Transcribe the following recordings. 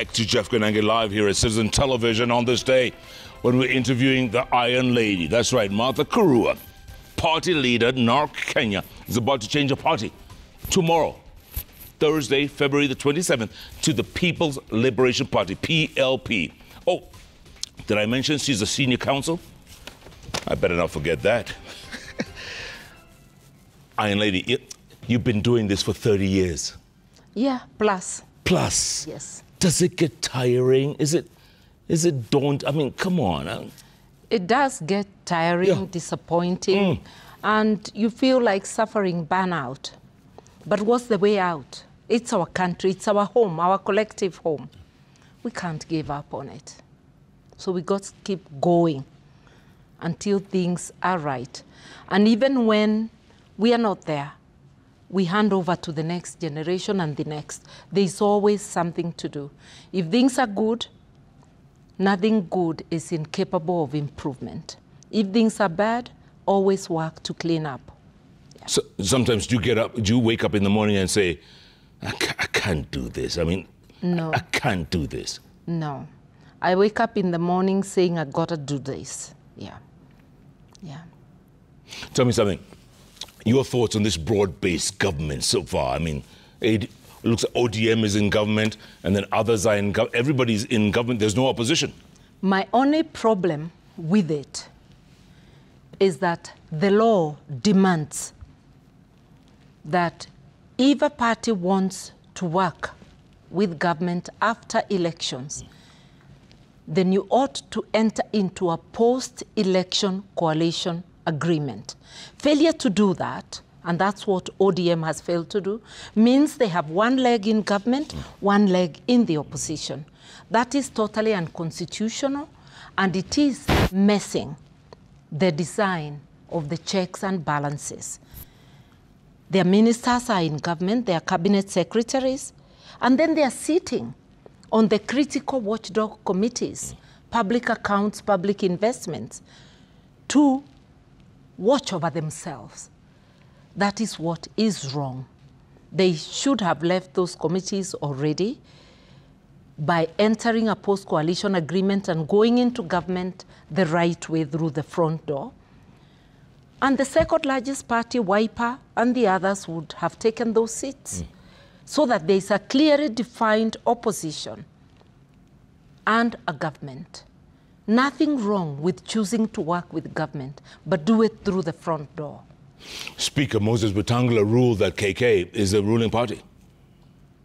back to Jeff Koinange live here at Citizen Television on this day when we're interviewing the Iron Lady. That's right, Martha Karua, party leader, NARC-Kenya, is about to change her party tomorrow, Thursday, February the 27th, to the People's Liberation Party, PLP. Oh, did I mention she's a senior counsel? I better not forget that. Iron Lady, you've been doing this for 30 years. Yeah, plus. Plus? Yes. Does it get tiring? Is it daunting? I mean, come on. It does get tiring, disappointing, and you feel like suffering burnout. But what's the way out? It's our country, it's our home, our collective home. We can't give up on it. So we got to keep going until things are right. And even when we are not there, we hand over to the next generation and the next. There's always something to do. If things are good, nothing good is incapable of improvement. If things are bad, always work to clean up. Yeah. So, sometimes do you wake up in the morning and say, I can't do this. I mean, no. I can't do this. No. I wake up in the morning saying, I gotta do this. Yeah. Yeah. Tell me something. Your thoughts on this broad-based government so far? I mean, it looks like ODM is in government, and then others are in government. Everybody's in government. There's no opposition. My only problem with it is that the law demands that if a party wants to work with government after elections, then you ought to enter into a post-election coalition agreement. Failure to do that, and that's what ODM has failed to do, means they have one leg in government, one leg in the opposition. That is totally unconstitutional, and it is messing the design of the checks and balances. Their ministers are in government, they are cabinet secretaries, and then they are sitting on the critical watchdog committees, public accounts, public investments, to watch over themselves. That is what is wrong. They should have left those committees already by entering a post-coalition agreement and going into government the right way through the front door. And the second largest party, Wiper, and the others would have taken those seats so that there is a clearly defined opposition and a government. Nothing wrong with choosing to work with government, but do it through the front door. Speaker Moses Wetangula ruled that KK is the ruling party,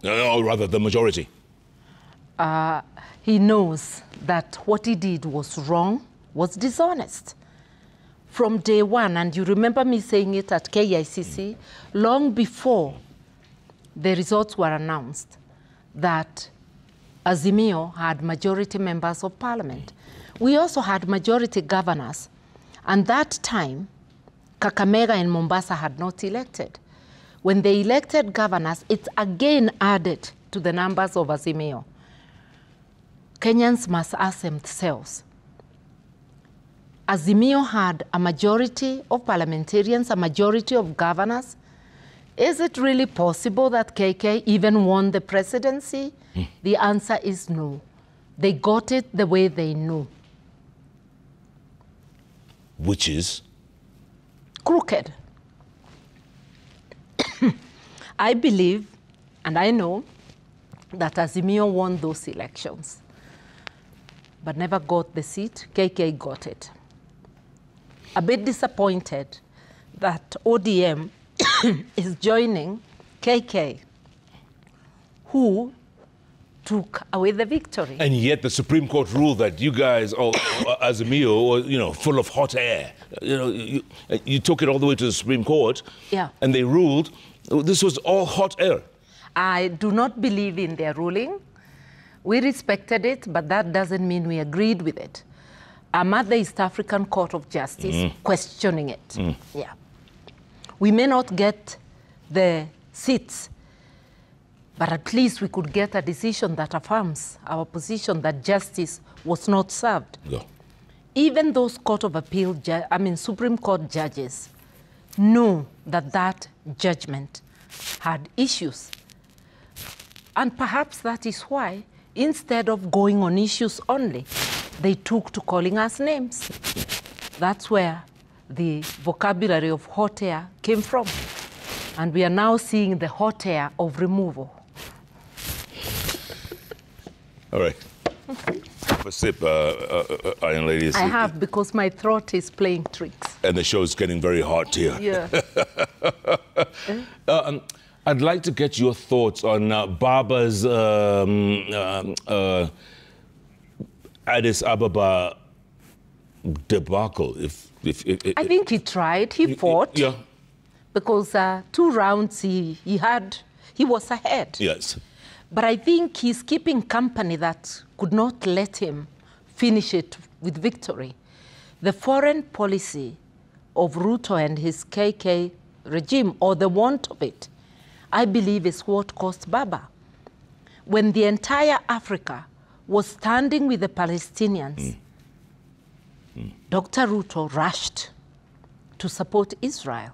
or rather the majority. He knows that what he did was wrong, was dishonest. From day one, and you remember me saying it at KICC, long before the results were announced, that Azimio had majority members of parliament. We also had majority governors, and that time, Kakamega and Mombasa had not elected. When they elected governors, it's again added to the numbers of Azimio. Kenyans must ask themselves, Azimio had a majority of parliamentarians, a majority of governors. Is it really possible that KK even won the presidency? The answer is no. They got it the way they knew. Which is? Crooked. I believe, and I know, that Azimio won those elections, but never got the seat. KK got it. A bit disappointed that ODM is joining KK, who took away the victory. And yet the Supreme Court ruled that you guys, Azimio, were, full of hot air. You took it all the way to the Supreme Court, and they ruled this was all hot air. I do not believe in their ruling. We respected it, but that doesn't mean we agreed with it. I'm at the East African Court of Justice questioning it. Yeah. We may not get the seats, but at least we could get a decision that affirms our position that justice was not served. Yeah. Even those Court of Appeal, Supreme Court judges know that that judgment had issues. And perhaps that is why instead of going on issues only, they took to calling us names. That's where the vocabulary of hot air came from. And we are now seeing the hot air of removal. All right. Have a sip, Iron Lady. I have, because my throat is playing tricks. And the show's getting very hot here. Yeah. I'd like to get your thoughts on Baba's Addis Ababa debacle. I think he tried. He fought. Yeah. Because 2 rounds he was ahead. Yes. But I think he's keeping company that could not let him finish it with victory. The foreign policy of Ruto and his KK regime, or the want of it, I believe is what cost Baba. When the entire Africa was standing with the Palestinians, Dr. Ruto rushed to support Israel.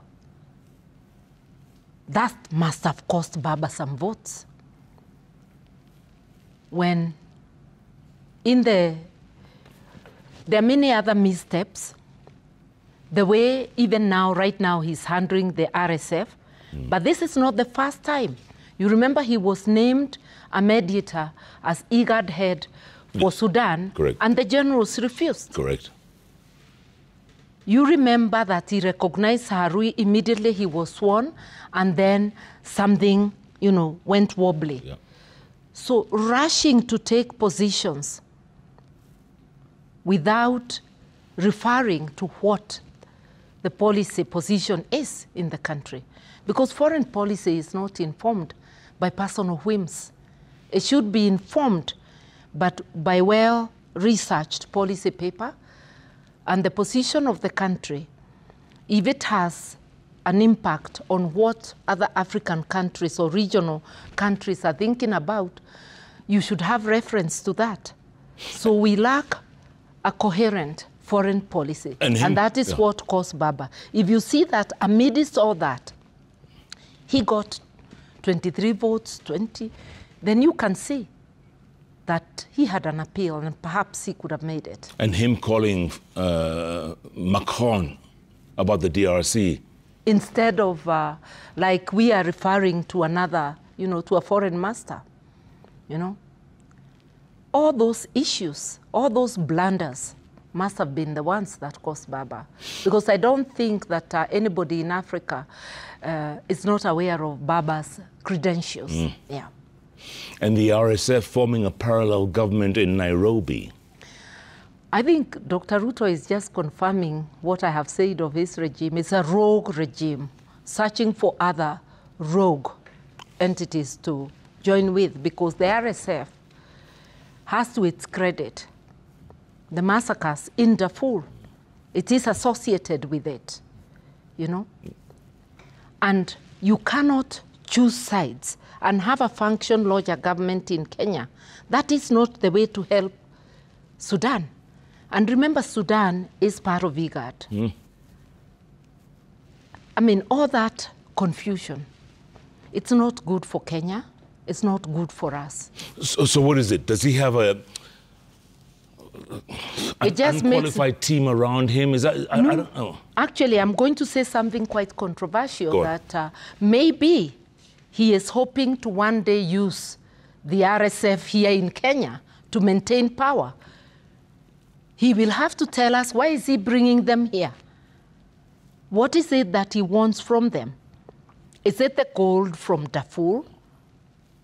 That must have cost Baba some votes. When there are many other missteps, the way even now, right now, he's handling the RSF, but this is not the first time. You remember he was named a mediator as IGAD head for Sudan, correct, and the generals refused. Correct. You remember that he recognized Harui immediately he was sworn, and then something, went wobbly. Yeah. So rushing to take positions without referring to what the policy position is in the country. Because foreign policy is not informed by personal whims. It should be informed but by well-researched policy paper and the position of the country. If it has an impact on what other African countries or regional countries are thinking about, you should have reference to that. So we lack a coherent foreign policy. And that is what caused Baba. If you see that amidst all that, he got 23 votes, 20, then you can see that he had an appeal and perhaps he could have made it. And him calling Macron about the DRC. Instead of, like we are referring to another, to a foreign master, All those issues, all those blunders must have been the ones that caused Baba. Because I don't think that anybody in Africa is not aware of Baba's credentials. Yeah. And the RSF forming a parallel government in Nairobi. I think Dr. Ruto is just confirming what I have said of his regime. It's a rogue regime, searching for other rogue entities to join with, because the RSF has, to its credit, the massacres in Darfur. It is associated with it, And you cannot choose sides and have a function larger government in Kenya. That is not the way to help Sudan. And remember, Sudan is part of IGAD. I mean, all that confusion, it's not good for Kenya. It's not good for us. So what is it? Does he have an unqualified team around him? Is that, no. I don't know. Actually, I'm going to say something quite controversial, that maybe he is hoping to one day use the RSF here in Kenya to maintain power. He will have to tell us, why is he bringing them here? What is it that he wants from them? Is it the gold from Darfur?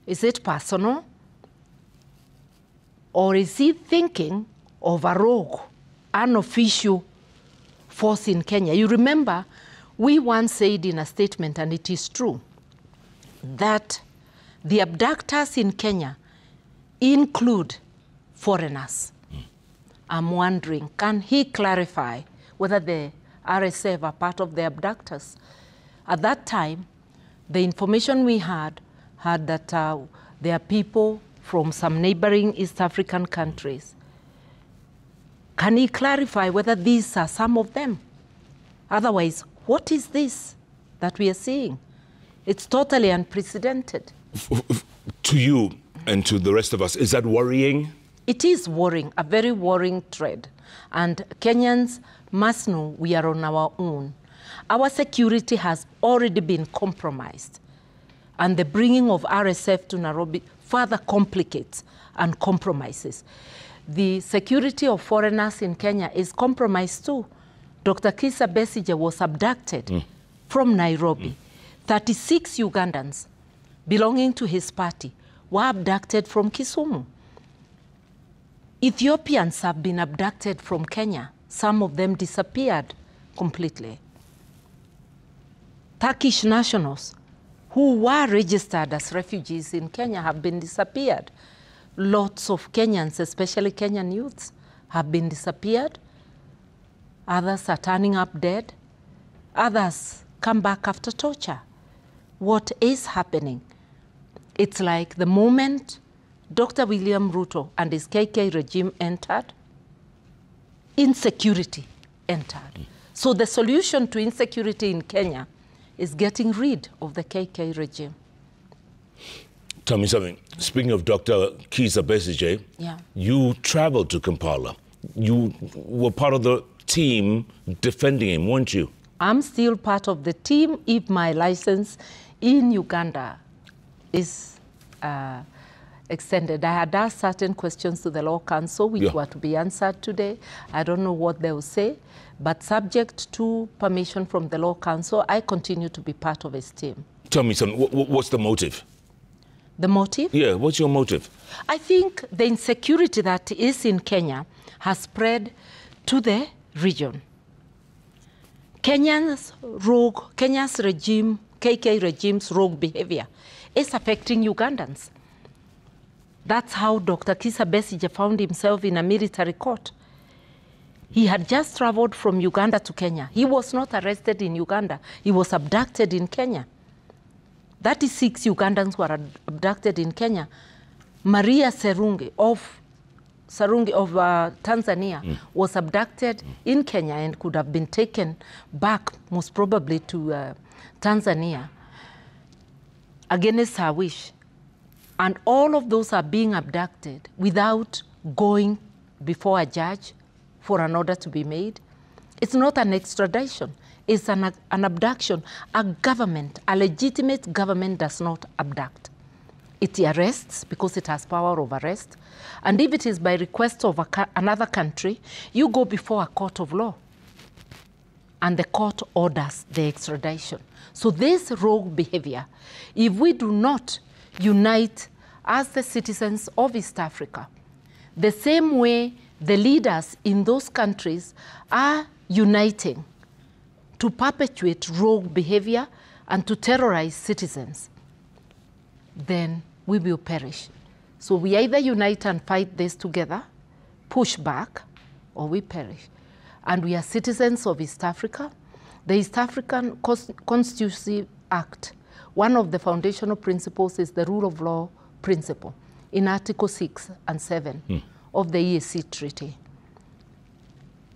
Is it personal? Or is he thinking of a rogue, unofficial force in Kenya? You remember, we once said in a statement, and it is true, that the abductors in Kenya include foreigners. I'm wondering, can he clarify whether the RSF are part of the abductors? At that time, the information we had that there are people from some neighboring East African countries. Can he clarify whether these are some of them? Otherwise, what is this that we are seeing? It's totally unprecedented. To you, and to the rest of us. Is that worrying? It is worrying, a very worrying trend. And Kenyans must know we are on our own. Our security has already been compromised. And the bringing of RSF to Nairobi further complicates and compromises. The security of foreigners in Kenya is compromised too. Dr. Kizza Besigye was abducted from Nairobi. 36 Ugandans belonging to his party were abducted from Kisumu. Ethiopians have been abducted from Kenya. Some of them disappeared completely. Turkish nationals who were registered as refugees in Kenya have been disappeared. Lots of Kenyans, especially Kenyan youths, have been disappeared. Others are turning up dead. Others come back after torture. What is happening? It's like the moment Dr. William Ruto and his KK regime entered, insecurity entered. So the solution to insecurity in Kenya is getting rid of the KK regime. Tell me something. Speaking of Dr. Kizza Besigye, you traveled to Kampala. You were part of the team defending him, weren't you? I'm still part of the team if my license in Uganda is extended. I had asked certain questions to the Law Council, which were to be answered today. I don't know what they will say, but subject to permission from the Law Council, I continue to be part of his team. Tell me something. What's the motive? The motive? Yeah, what's your motive? I think the insecurity that is in Kenya has spread to the region. Kenya's regime, KK regime's rogue behavior is affecting Ugandans. That's how Dr. Kizza Besigye found himself in a military court. He had just traveled from Uganda to Kenya. He was not arrested in Uganda. He was abducted in Kenya. 36 Ugandans were abducted in Kenya. Maria Sarungi of Tanzania was abducted in Kenya and could have been taken back, most probably to Tanzania, against her wish. And all of those are being abducted without going before a judge for an order to be made. It's not an extradition. It's an abduction. A government, a legitimate government, does not abduct. It arrests because it has power of arrest. And if it is by request of another country, you go before a court of law. And the court orders the extradition. So this rogue behavior, if we do not unite as the citizens of East Africa, the same way the leaders in those countries are uniting to perpetuate rogue behavior and to terrorize citizens, then we will perish. So we either unite and fight this together, push back, or we perish. And we are citizens of East Africa. The East African Constitution Act, one of the foundational principles is the rule of law principle in Article 6 and 7 of the EAC Treaty.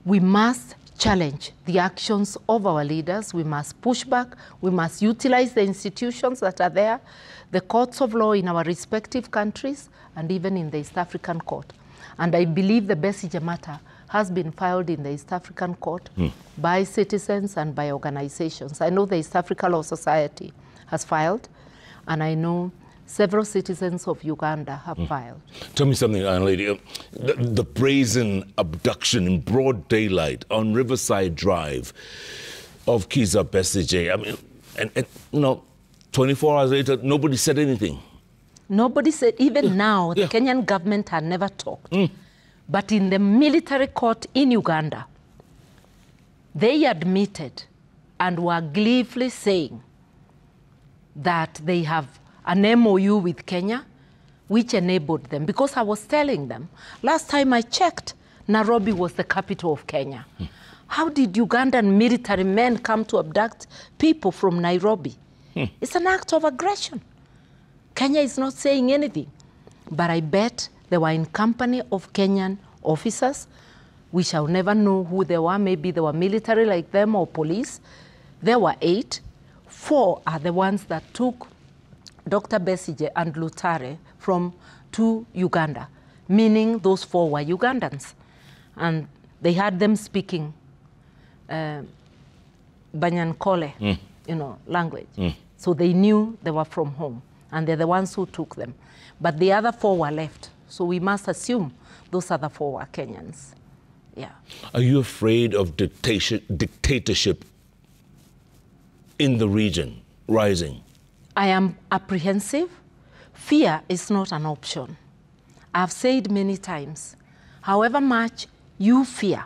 We must challenge the actions of our leaders. We must push back. We must utilize the institutions that are there, the courts of law in our respective countries, and even in the East African Court. And I believe the Besigye matter has been filed in the East African Court by citizens and by organizations. I know the East Africa Law Society has filed, and I know several citizens of Uganda have filed. Tell me something, Iron Lady. The brazen abduction in broad daylight on Riverside Drive of Kizza Besigye. I mean, and you know, 24 hours later, nobody said anything. Nobody said, even now, the Kenyan government had never talked. But in the military court in Uganda, they admitted and were gleefully saying that they have an MOU with Kenya, which enabled them. Because I was telling them, last time I checked, Nairobi was the capital of Kenya. How did Ugandan military men come to abduct people from Nairobi? It's an act of aggression. Kenya is not saying anything. But I bet they were in company of Kenyan officers. We shall never know who they were. Maybe they were military like them or police. There were 8. 4 are the ones that took Dr. Besigye and Lutare to Uganda, meaning those 4 were Ugandans. And they had them speaking Banyankole, language. So they knew they were from home, and they're the ones who took them. But the other 4 were left, so we must assume those other 4 were Kenyans. Yeah. Are you afraid of dictatorship in the region rising? I am apprehensive. Fear is not an option. I've said many times, however much you fear,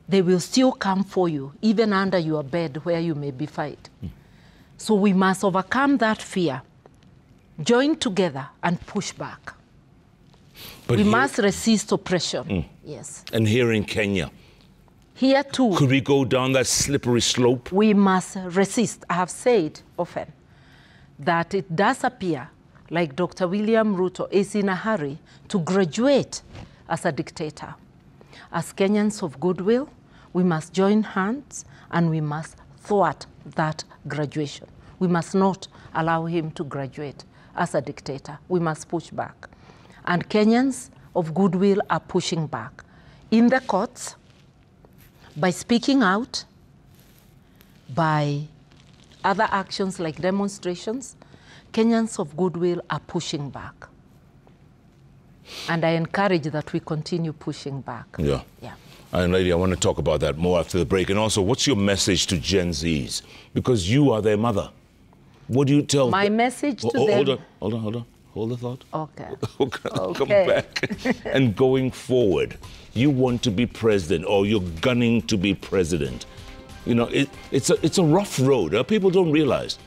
they will still come for you, even under your bed where you may be fighting. So we must overcome that fear, join together and push back. But we must resist oppression. Yes. And here in Kenya? Here too. Could we go down that slippery slope? We must resist. I have said often that it does appear like Dr. William Ruto is in a hurry to graduate as a dictator. As Kenyans of goodwill, we must join hands and we must thwart that graduation. We must not allow him to graduate as a dictator. We must push back. And Kenyans of goodwill are pushing back in the courts, by speaking out, by other actions like demonstrations. Kenyans of goodwill are pushing back. And I encourage that we continue pushing back. Yeah. Yeah. And lady, I want to talk about that more after the break. And also, what's your message to Gen Zs? Because you are their mother. What do you tell them? My message to them... Hold on. Hold the thought. Okay. Come back. And going forward, you want to be president, or you're gunning to be president. You know, it's a rough road. People don't realize.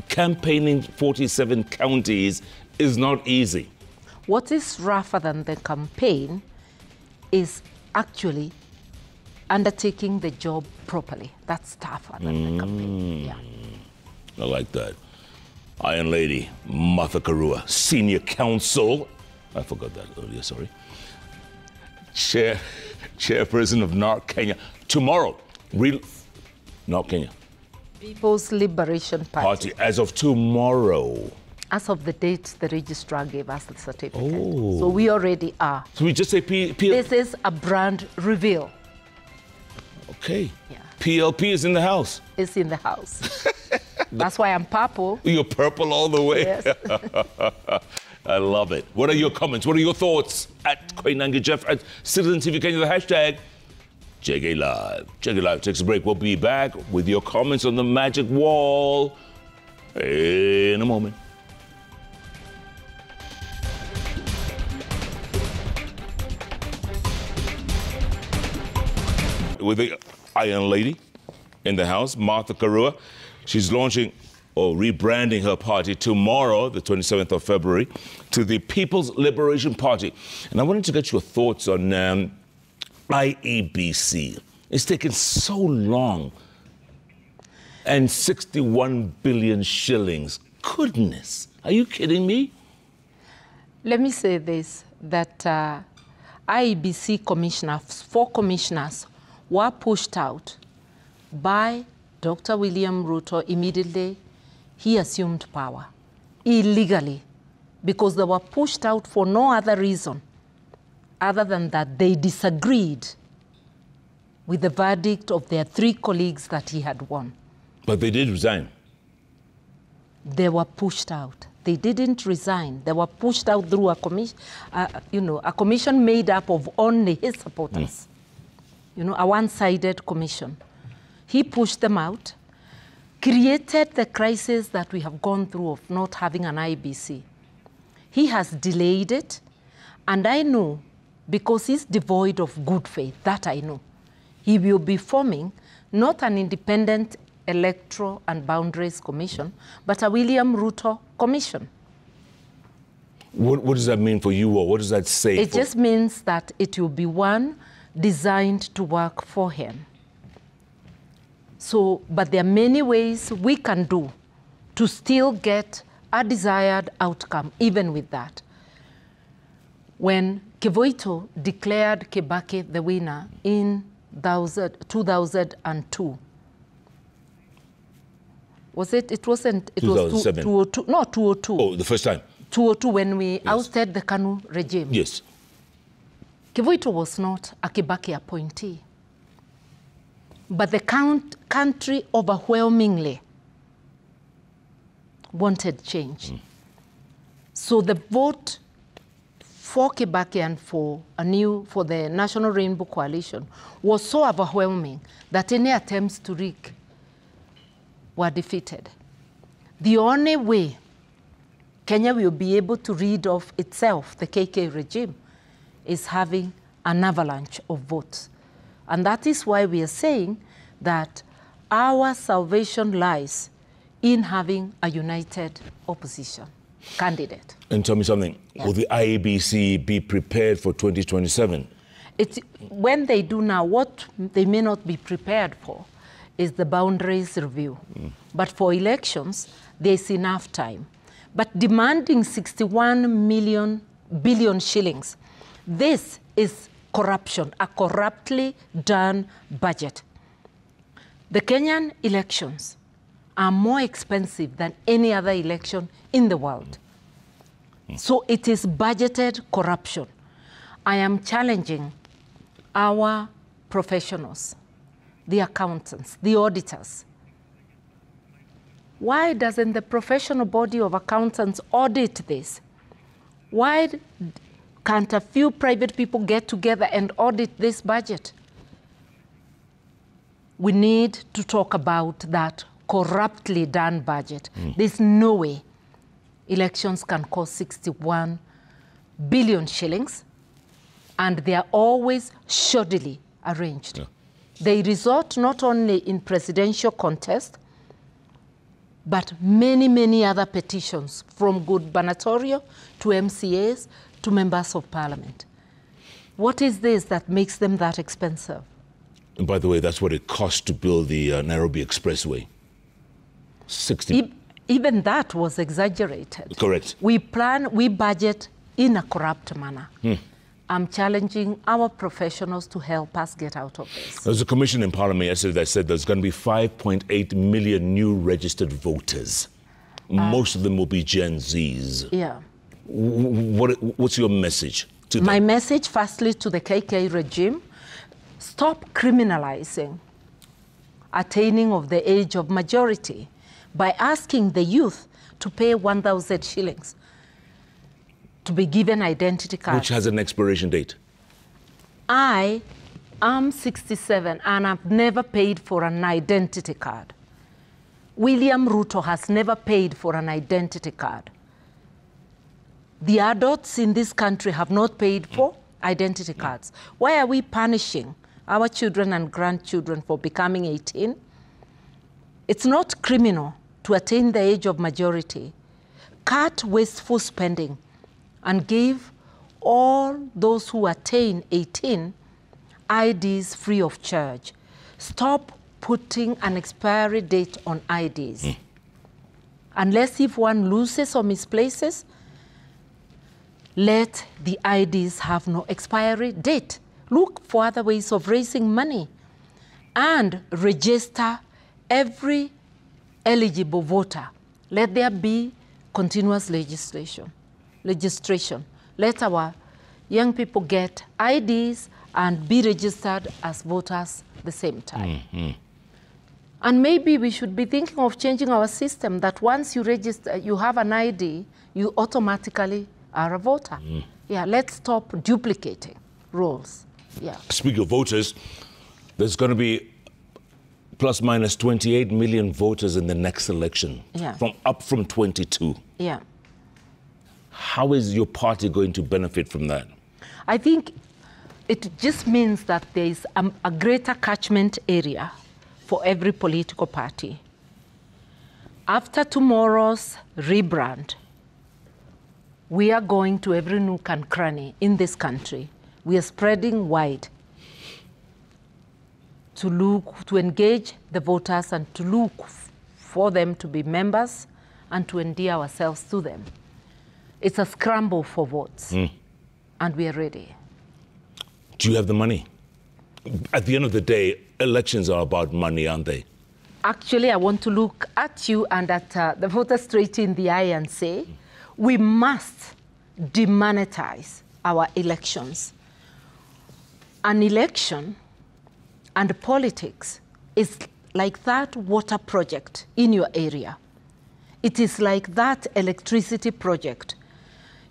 Campaigning 47 counties is not easy. What is rougher than the campaign is actually undertaking the job properly. That's tougher than the campaign. Yeah. I like that. Iron Lady Martha Karua, Senior Counsel. I forgot that earlier, sorry. Chairperson of NARC-Kenya. Tomorrow, NARC-Kenya. People's Liberation Party. As of tomorrow. As of the date the registrar gave us the certificate. Oh. So we already are. So we just say This is a brand reveal. Okay. Yeah. PLP is in the house. It's in the house. That's why I'm purple. You're purple all the way? Yes. I love it. What are your comments? What are your thoughts? At Koinange Jeff, at Citizen TV Kenya, the hashtag JKLIVE. JKLIVE takes a break. We'll be back with your comments on the magic wall in a moment. With the Iron Lady in the house, Martha Karua. She's launching or rebranding her party tomorrow, the 27th of February, to the People's Liberation Party. And I wanted to get your thoughts on IEBC. It's taken so long. And 61 billion shillings. Goodness. Are you kidding me? Let me say this, that IEBC commissioners, 4 commissioners, were pushed out by Dr. William Ruto immediately he assumed power, illegally, because they were pushed out for no other reason other than that they disagreed with the verdict of their 3 colleagues that he had won. But they did resign. They were pushed out. They didn't resign. They were pushed out through a commission, a commission made up of only his supporters. A one-sided commission. He pushed them out, created the crisis that we have gone through of not having an IBC. He has delayed it, and I know, because he's devoid of good faith, that I know, he will be forming not an independent electoral and boundaries commission, but a William Ruto commission. What does that mean for you, or what does that say? It just means that it will be one designed to work for him. So, but there are many ways we can do to still get a desired outcome, even with that. When Kivuito declared Kibaki the winner in 2002, Was it? It wasn't. It 2007. was 2002. No, 2002. Oh, the first time. 2002 when we ousted the Kanu regime. Yes. Kivuito was not a Kibaki appointee. But the country overwhelmingly wanted change. So the vote for Kibaki and for the National Rainbow Coalition was so overwhelming that any attempts to rig were defeated. The only way Kenya will be able to rid of itself, the KK regime, is having an avalanche of votes. And that is why we are saying that our salvation lies in having a united opposition candidate. And tell me something, will the IEBC be prepared for 2027? When they do now, what they may not be prepared for is the boundaries review. But for elections, there's enough time. But demanding 61 billion shillings, this is corruption, a corruptly done budget. The Kenyan elections are more expensive than any other election in the world. So it is budgeted corruption. I am challenging our professionals, the accountants, the auditors. Why doesn't the professional body of accountants audit this? Why can't a few private people get together and audit this budget? We need to talk about that corruptly done budget. There's no way elections can cost 61 billion shillings, and they are always shoddily arranged. Yeah. They result not only in presidential contest, but many, many other petitions, from gubernatorial to MCAs to members of parliament. What is this that makes them that expensive? And by the way, that's what it costs to build the Nairobi Expressway. 60. Even that was exaggerated. Correct. We budget in a corrupt manner. I'm challenging our professionals to help us get out of this. There's a commission in Parliament yesterday that said there's going to be 5.8 million new registered voters. Most of them will be Gen Zs. Yeah. What's your message to them? My message, firstly, to the KK regime: stop criminalizing attaining of the age of majority by asking the youth to pay 1,000 shillings to be given identity cards. Which has an expiration date. I am 67 and I've never paid for an identity card. William Ruto has never paid for an identity card. The adults in this country have not paid for identity cards. Why are we punishing our children and grandchildren for becoming 18? It's not criminal to attain the age of majority. Cut wasteful spending and give all those who attain 18 IDs free of charge. Stop putting an expiry date on IDs. Unless if one loses or misplaces, let the IDs have no expiry date. Look for other ways of raising money and register every eligible voter. Let there be continuous registration. Let our young people get IDs and be registered as voters at the same time. And maybe we should be thinking of changing our system, that once you register, you have an ID, you automatically are a voter. Yeah, let's stop duplicating roles. Yeah. Speaking of voters, there's going to be plus minus 28 million voters in the next election, up from 22. Yeah. How is your party going to benefit from that? I think it just means that there is a greater catchment area for every political party. After tomorrow's rebrand, we are going to every nook and cranny in this country. We are spreading wide to engage the voters and to look for them to be members and to endear ourselves to them. It's a scramble for votes, and we are ready. Do you have the money? At the end of the day, elections are about money, aren't they? Actually, I want to look at you and at the voter straight in the eye and say, we must demonetize our elections. An election and politics is like that water project in your area. It is like that electricity project.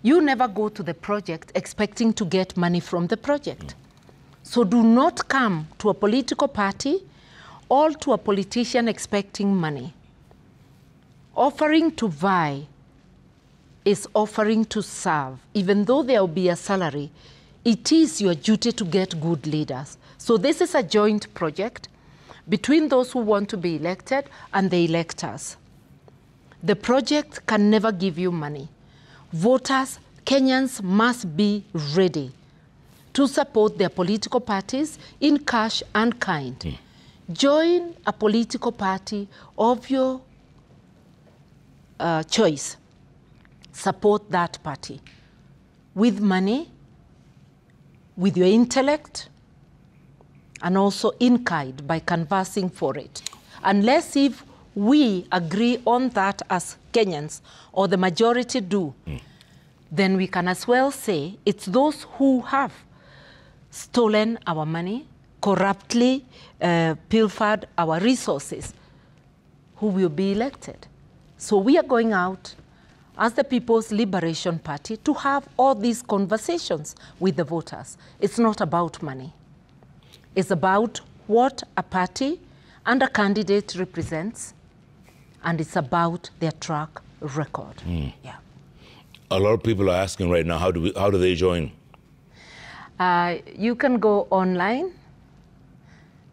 You never go to the project expecting to get money from the project. So do not come to a political party or to a politician expecting money. Offering to vie is offering to serve. Even though there will be a salary, it is your duty to get good leaders. So this is a joint project between those who want to be elected and the electors. The project can never give you money. Voters, Kenyans must be ready to support their political parties in cash and kind. Join a political party of your choice. Support that party with money, with your intellect, and also in kind by canvassing for it. Unless if we agree on that as Kenyans, or the majority do, then we can as well say it's those who have stolen our money, corruptly pilfered our resources, who will be elected. So we are going out as the People's Liberation Party to have all these conversations with the voters. It's not about money. It's about what a party and a candidate represents, and it's about their track record. Yeah. A lot of people are asking right now, how do they join? You can go online,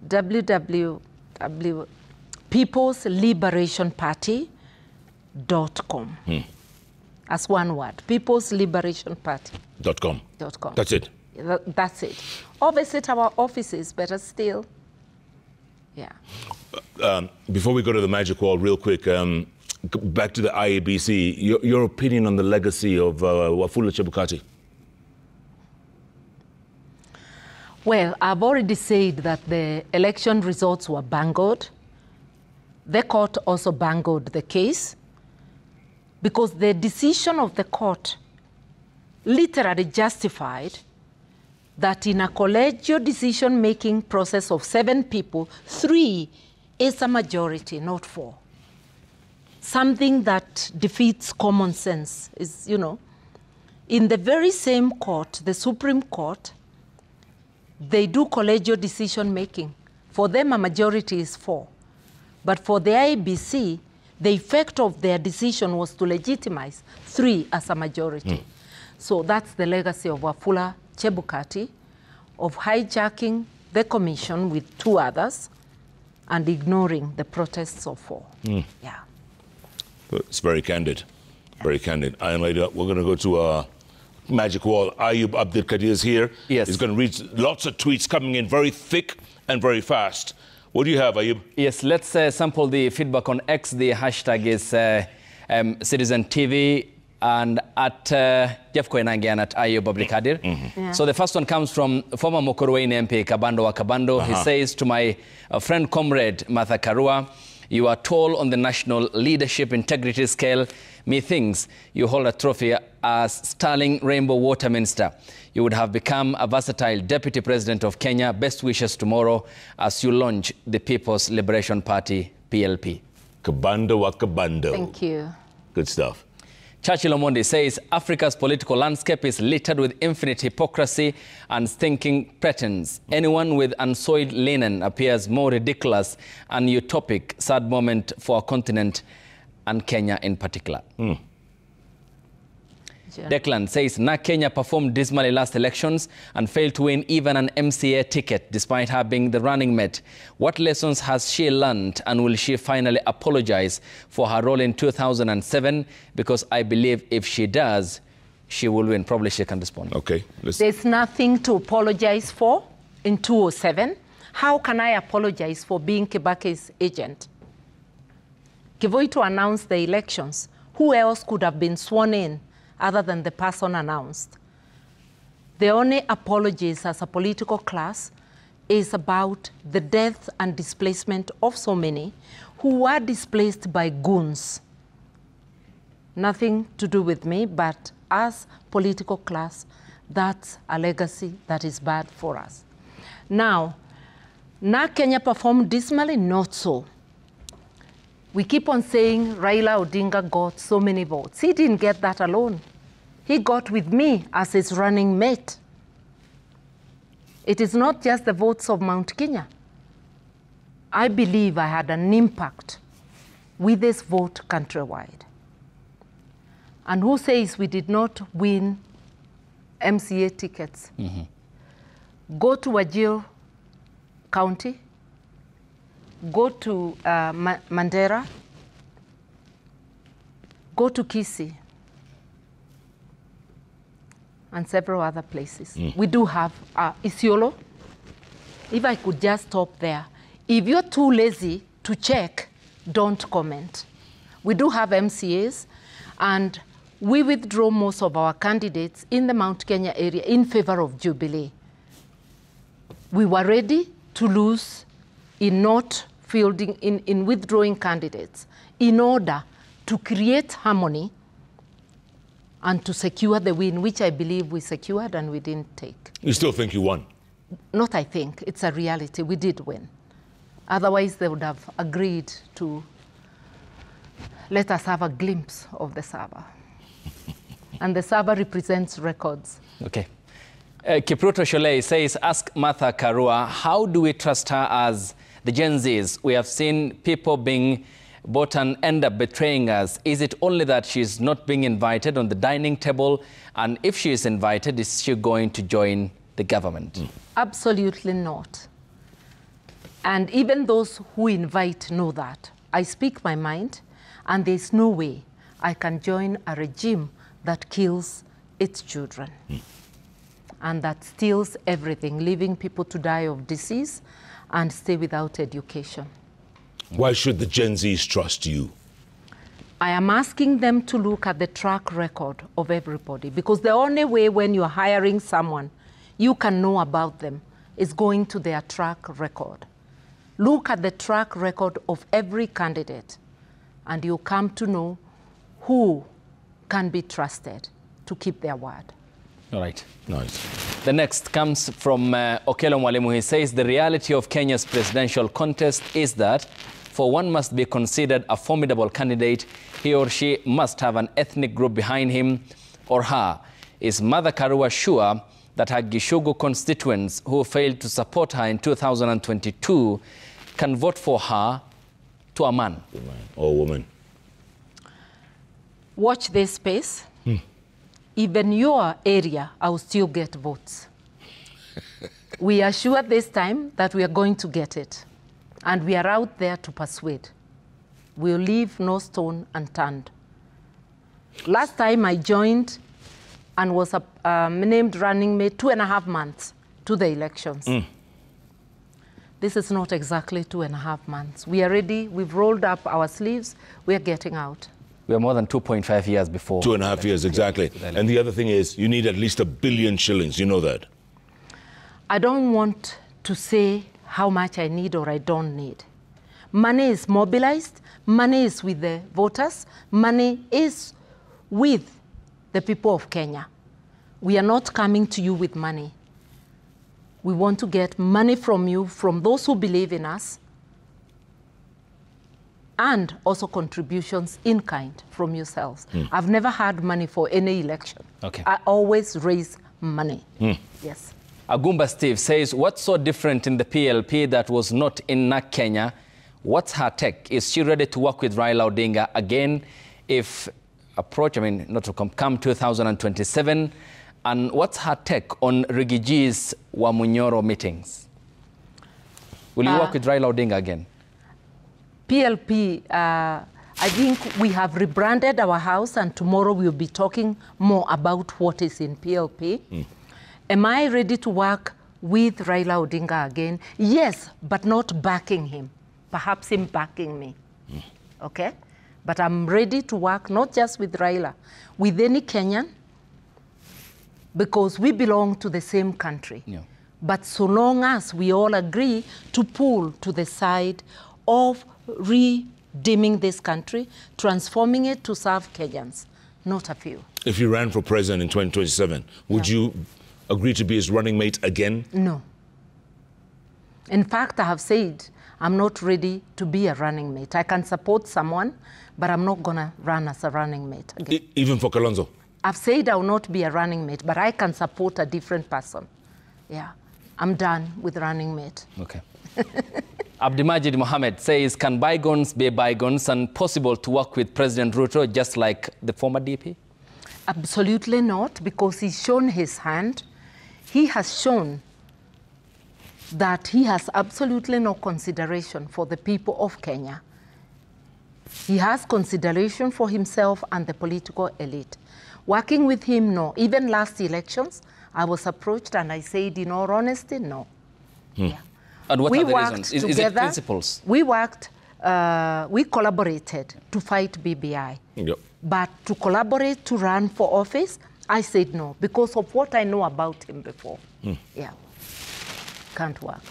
peoplesliberationparty.com. As one word, peoplesliberationparty.com. That's it? That's it. Or visit our offices, better still. Yeah. Before we go to the magic wall, real quick, back to the IEBC, your opinion on the legacy of Wafula Chebukati? Well, I've already said that the election results were bungled. The court also bungled the case because the decision of the court literally justified that in a collegial decision-making process of 7 people, 3 is a majority, not 4. Something that defeats common sense is, you know, in the very same court, the Supreme Court, they do collegial decision-making. For them, a majority is 4. But for the IEBC, the effect of their decision was to legitimize 3 as a majority. So that's the legacy of Wafula Chebukati, of hijacking the commission with 2 others and ignoring the protests of 4. Yeah. It's very candid. Very candid. Iron Lady, we're going to go to Magic Wall. Ayub Abdul Kadir is here. Yes. He's going to read lots of tweets coming in very thick and very fast. What do you have, Ayub? Yes, let's sample the feedback on X. The hashtag is Citizen TV and at Jeff Koinange and at Ayub Abdul Kadir. Yeah. So the first one comes from former Mokorwein MP Kabando wa Kabando. He says to my friend comrade Martha Karua, you are tall on the national leadership integrity scale. Methinks you hold a trophy as Sterling Rainbow Water Minister. You would have become a versatile Deputy President of Kenya. Best wishes tomorrow as you launch the People's Liberation Party, PLP. Kabando wa Kabando. Thank you. Good stuff. Churchill Omondi says Africa's political landscape is littered with infinite hypocrisy and stinking pretense. Anyone with unsoiled linen appears more ridiculous and utopic. Sad moment for our continent and Kenya in particular. Declan says NARC-Kenya performed dismally last elections and failed to win even an MCA ticket despite her being the running mate. What lessons has she learned, and will she finally apologize for her role in 2007? Because I believe if she does, she will win. Probably she can respond. Okay. There's nothing to apologize for in 2007. How can I apologize for being Kibaki's agent? Kivoito announced the elections. Who else could have been sworn in other than the person announced? The only apologies as a political class is about the death and displacement of so many who were displaced by goons. Nothing to do with me, but as political class, that's a legacy that is bad for us. Now, NARC-Kenya performed dismally, not so. We keep on saying Raila Odinga got so many votes. He didn't get that alone. He got with me as his running mate. It is not just the votes of Mount Kenya. I believe I had an impact with this vote countrywide. And who says we did not win MCA tickets? Go to Wajir County, go to Mandera, go to Kisii, and several other places. We do have Isiolo. If I could just stop there. If you're too lazy to check, don't comment. We do have MCAs, and we withdraw most of our candidates in the Mount Kenya area in favor of Jubilee. We were ready to lose in not fielding, in withdrawing candidates in order to create harmony and to secure the win, which I believe we secured and we didn't take. You still think you won? Not I think, it's a reality. We did win. Otherwise, they would have agreed to let us have a glimpse of the server. And the server represents records. Okay. Kipruto Shole says, ask Martha Karua, how do we trust her as the Gen Zs? We have seen people being bought and end up betraying us. Is it only that she's not being invited on the dining table? And if she is invited, is she going to join the government? Absolutely not. And even those who invite know that. I speak my mind, and there's no way I can join a regime that kills its children and that steals everything, leaving people to die of disease and stay without education. Why should the Gen Zs trust you? I am asking them to look at the track record of everybody, because the only way when you're hiring someone you can know about them is going to their track record. Look at the track record of every candidate, and you come to know who can be trusted to keep their word. All right. Nice. The next comes from Okello Mwalimu. He says the reality of Kenya's presidential contest is that for one must be considered a formidable candidate, he or she must have an ethnic group behind him or her. Is Martha Karua sure that her Gishugu constituents who failed to support her in 2022 can vote for her to a man? Or woman. Watch this space. Even your area, I will still get votes. We are sure this time that we are going to get it. And we are out there to persuade. We'll leave no stone unturned. Last time I joined and was named running mate 2.5 months to the elections. This is not exactly 2.5 months. We are ready. We've rolled up our sleeves. We are getting out. We are more than 2.5 years before. 2.5 years, exactly. And the other thing is, you need at least 1 billion shillings. You know that? I don't want to say how much I need or I don't need. Money is mobilized. Money is with the voters. Money is with the people of Kenya. We are not coming to you with money. We want to get money from you, from those who believe in us, and also contributions in kind from yourselves. I've never had money for any election. Okay. I always raise money. Yes. Agumba Steve says, what's so different in the PLP that was not in NARC-Kenya? What's her take? Is she ready to work with Raila Odinga again if not to come 2027? And what's her take on Rigiji's Wamunyoro meetings? Will you work with Raila Odinga again? PLP, I think we have rebranded our house, and tomorrow we'll be talking more about what is in PLP. Am I ready to work with Raila Odinga again? Yes, but not backing him. Perhaps him backing me. Okay? But I'm ready to work not just with Raila, with any Kenyan, because we belong to the same country. Yeah. But so long as we all agree to pull to the side of dimming this country, transforming it to serve Kenyans, not a few. If you ran for president in 2027, would you agree to be his running mate again? No. In fact, I have said I'm not ready to be a running mate. I can support someone, but I'm not going to run as a running mate again. Even for Kalonzo? I've said I will not be a running mate, but I can support a different person. Yeah, I'm done with running mate. Okay. Abdimajid Mohammed says, can bygones be bygones and possible to work with President Ruto just like the former DP? Absolutely not, because he's shown his hand. He has shown that he has absolutely no consideration for the people of Kenya. He has consideration for himself and the political elite. Working with him, no. Even last elections, I was approached and I said, in all honesty, no. Yeah. And what are the reasons? Is it principles? We worked, we collaborated to fight BBI. Yep. But to collaborate to run for office, I said no, because of what I know about him before. Yeah, can't work.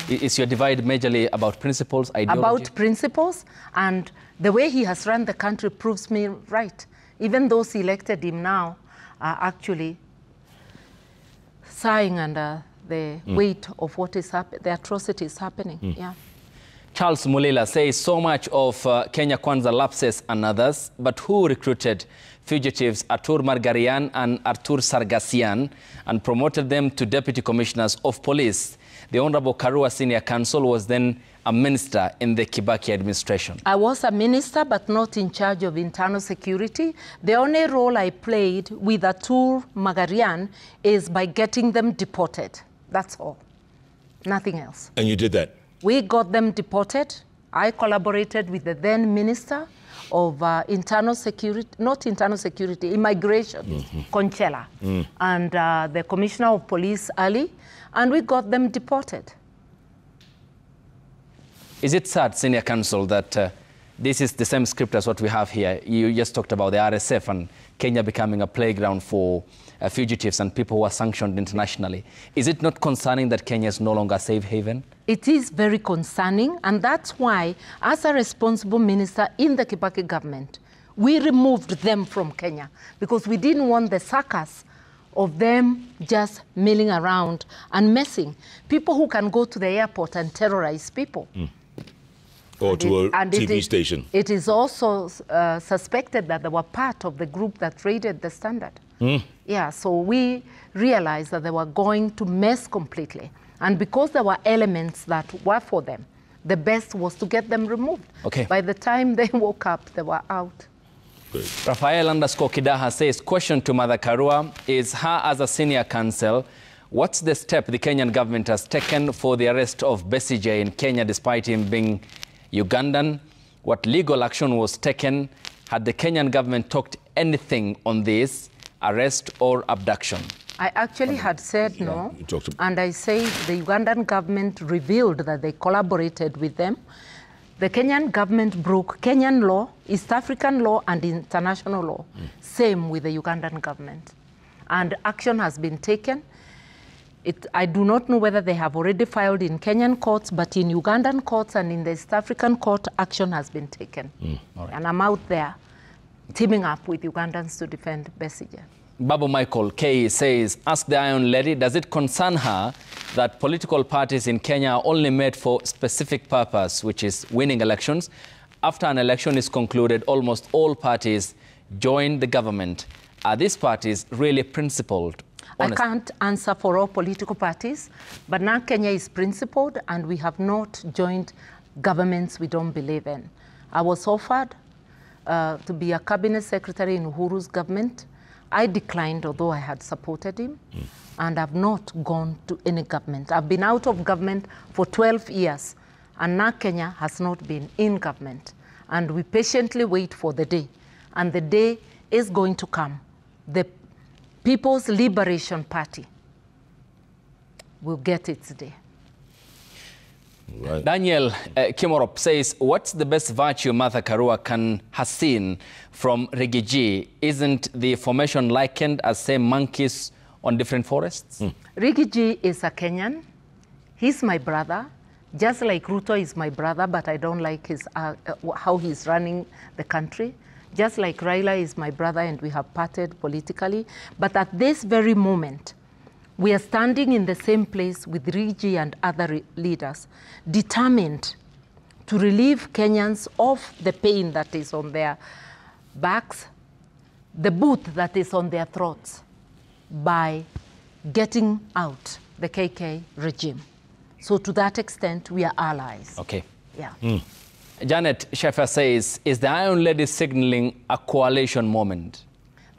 Is your divide majorly about principles, ideology? About principles, and the way he has run the country proves me right. Even those who elected him now are actually sighing under the weight of what is happening, the atrocities happening. Yeah. Charles Mulila says so much of Kenya Kwanza lapses and others, but who recruited fugitives Artur Margarian and Artur Sargassian and promoted them to deputy commissioners of police? The Honorable Karua Senior Counsel was then a minister in the Kibaki administration. I was a minister, but not in charge of internal security. The only role I played with Artur Margarian is by getting them deported. That's all. Nothing else. And you did that? We got them deported. I collaborated with the then Minister of Internal Security, not Internal Security, Immigration, Conchela, and the Commissioner of Police, Ali, and we got them deported. Is it sad, Senior Counsel, that this is the same script as what we have here? You just talked about the RSF and Kenya becoming a playground for fugitives and people who are sanctioned internationally. Is it not concerning that Kenya is no longer a safe haven? It is very concerning, and that's why, as a responsible minister in the Kibaki government, we removed them from Kenya, because we didn't want the circus of them just milling around and messing. People who can go to the airport and terrorize people. Or to a TV station. It is also suspected that they were part of the group that raided the Standard. Yeah, so we realized that they were going to mess completely. And because there were elements that were for them, the best was to get them removed. Okay. By the time they woke up, they were out. Good. Rafael_Kidaha says, question to Mother Karua is her as a senior counsel, what's the step the Kenyan government has taken for the arrest of Besigye in Kenya despite him being Ugandan? What legal action was taken? Had the Kenyan government talked anything on this arrest or abduction? I actually had said no, and I said the Ugandan government revealed that they collaborated with them. The Kenyan government broke Kenyan law, East African law, and international law. Same with the Ugandan government. And action has been taken. I do not know whether they have already filed in Kenyan courts, but in Ugandan courts and in the East African court, action has been taken. Right. And I'm out there teaming up with Ugandans to defend Besigye. Babu Michael K says, ask the Iron Lady, does it concern her that political parties in Kenya are only made for specific purpose, which is winning elections? After an election is concluded, almost all parties join the government. Are these parties really principled? Honest? I can't answer for all political parties, but NARC-Kenya is principled, and we have not joined governments we don't believe in. I was offered to be a cabinet secretary in Uhuru's government. I declined, although I had supported him, and I've not gone to any government. I've been out of government for 12 years, and NARC-Kenya has not been in government. And we patiently wait for the day, and the day is going to come. The People's Liberation Party will get its day. Right. Daniel Kimorop says, what's the best virtue Martha Karua has seen from Rigiji? Isn't the formation likened as same monkeys on different forests? Rigiji is a Kenyan. He's my brother. Just like Ruto is my brother, but I don't like his, how he's running the country. Just like Raila is my brother and we have parted politically. But at this very moment, we are standing in the same place with Rigi and other leaders, determined to relieve Kenyans of the pain that is on their backs, the boot that is on their throats, by getting out the KK regime. So to that extent, we are allies. Okay. Yeah. Janet Sheffer says, is the Iron Lady signaling a coalition moment?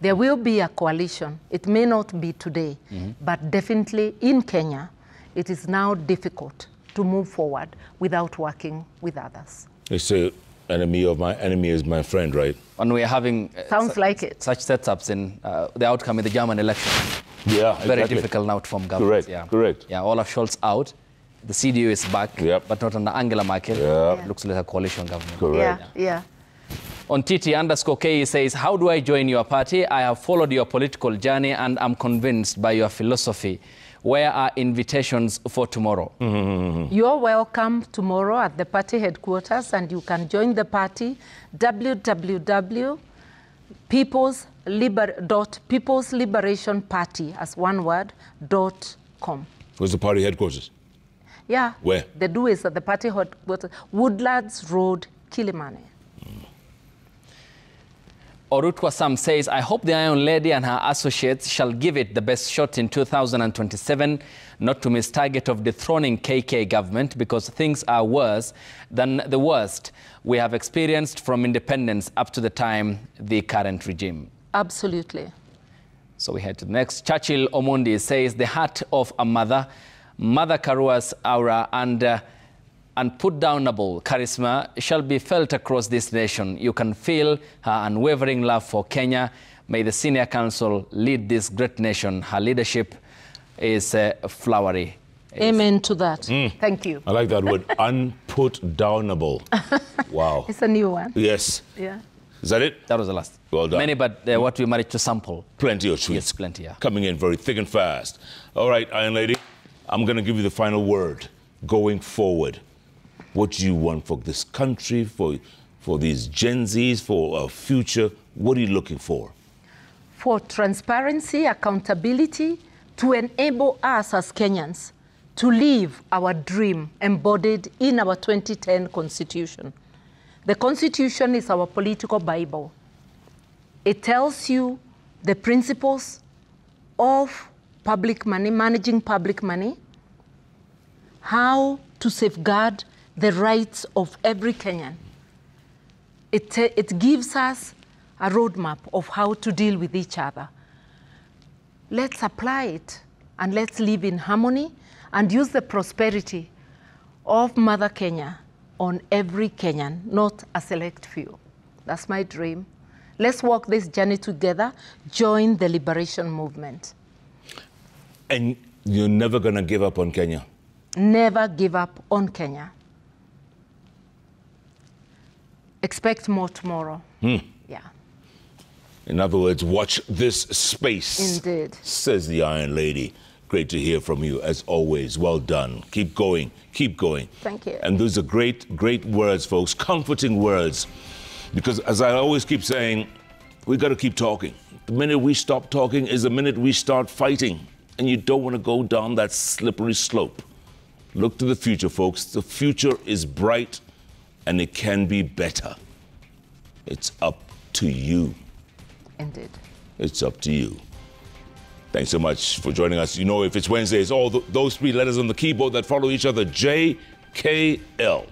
There will be a coalition. It may not be today, but definitely in Kenya, it is now difficult to move forward without working with others. They say, enemy of my enemy is my friend, right? And we're having Sounds like it. Such setups in the outcome in the German election. Yeah, Very exactly. difficult now to form government. Correct, Yeah. correct. Yeah, Olaf Scholz out. The CDU is back, but not under Angela Merkel. Yep. Looks like a coalition government. Correct. Yeah. On TT_K says, how do I join your party? I have followed your political journey and I'm convinced by your philosophy. Where are invitations for tomorrow? You're welcome tomorrow at the party headquarters, and you can join the party, www.peoplesliberationparty, as one word, .com. Where's the party headquarters? Yeah. Where? The do is at the party headquarters, Woodlands Road, Kilimani. Orutwa Sam says, I hope the Iron Lady and her associates shall give it the best shot in 2027, not to miss target of dethroning KK government, because things are worse than the worst we have experienced from independence up to the time the current regime. Absolutely. So we head to the next. Churchill Omondi says, the heart of a mother, Mother Karua's aura and unputdownable charisma shall be felt across this nation. You can feel her unwavering love for Kenya. May the senior council lead this great nation. Her leadership is flowery. Amen to that. Thank you. I like that word, unputdownable. Wow. It's a new one. Yes. Yeah. Is that it? That was the last. Well done. Many, but what we managed to sample. Plenty of tweets. Yes, plenty, yeah. Coming in very thick and fast. All right, Iron Lady, I'm going to give you the final word going forward. What do you want for this country, for these Gen Zs, for our future? What are you looking for? For transparency, accountability, to enable us as Kenyans to live our dream embodied in our 2010 Constitution. The Constitution is our political Bible. It tells you the principles of public money, managing public money, how to safeguard the rights of every Kenyan. It gives us a roadmap of how to deal with each other. Let's apply it and let's live in harmony and use the prosperity of Mother Kenya on every Kenyan, not a select few. That's my dream. Let's walk this journey together, join the liberation movement. And you're never going to give up on Kenya? Never give up on Kenya. Expect more tomorrow. Yeah. In other words, watch this space. Indeed. Says the Iron Lady. Great to hear from you, as always. Well done. Keep going. Keep going. Thank you. And those are great, great words, folks. Comforting words. Because as I always keep saying, we got to keep talking. The minute we stop talking is the minute we start fighting. And you don't want to go down that slippery slope. Look to the future, folks. The future is bright and it can be better. It's up to you. Indeed. It's up to you. Thanks so much for joining us. You know, if it's Wednesday, it's all those three letters on the keyboard that follow each other, JKL.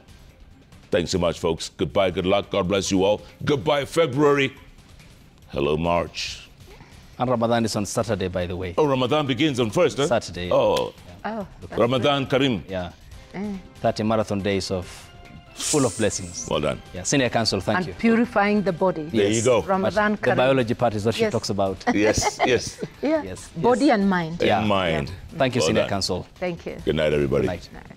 Thanks so much, folks. Goodbye, good luck. God bless you all. Goodbye, February. Hello, March. And Ramadan is on Saturday, by the way. Oh, Ramadan begins on first, huh? Saturday. Oh. Oh. Ramadan Karim. Yeah. 30 marathon days of full of blessings. Well done. Yeah, Senior Council, thank And you. purifying the body. There you go. Ramadan The Karim. biology part is what she Yes. talks about. Yes, yes. Yeah. Yes. Body and mind. Yeah. In mind. Thank you, Well Senior done. Council. Thank you. Good night, everybody. Good night.